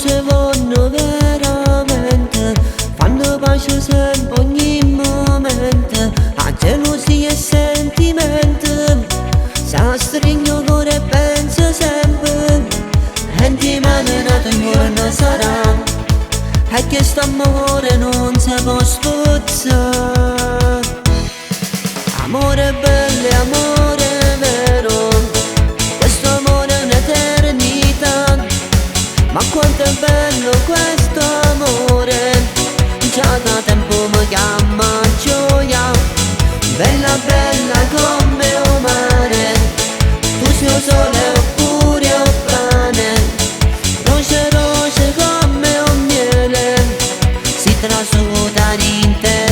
cose vanno veramente, fanno pace sempre ogni momento, a gelosia e sentimento, se stringo il cuore e penso sempre, e ti nato in giorno sarà, e che sto amore non si può sfuggire. Amore bello e amore vero, questo amore è un'eternità, ma quanto è bello questo amore, già da tempo mi chiama gioia, bella bella come un mare, tu sei il sole oppure il pane, roce roce come un miele, si trasuda in te.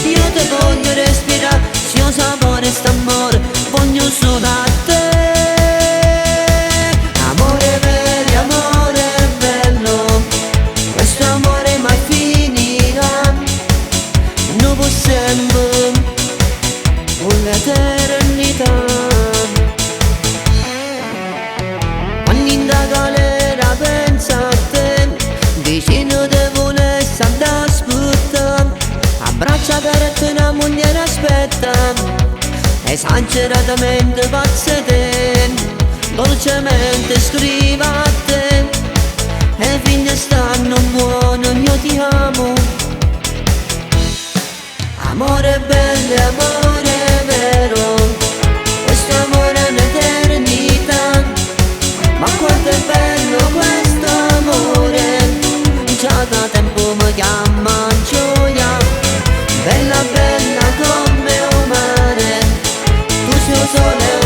Io te voglio respirare, se io sapore st'amore, voglio solo a te. Amore vero, amore bello, questo amore mai finirà, non possiamo un'eternità. Quando in da galera pensa a te, vicino te vuole stare aspettare, abbraccia per te una moglie aspetta, esageratamente pazza te, dolcemente scriva a te, e finché stanno buono io ti amo. Amore bello e amore vero, questo amore è un'eternità, ma quanto è bello questo amore, già da tempo mi chiama gioia, bella bella come un mare, tu sei il sole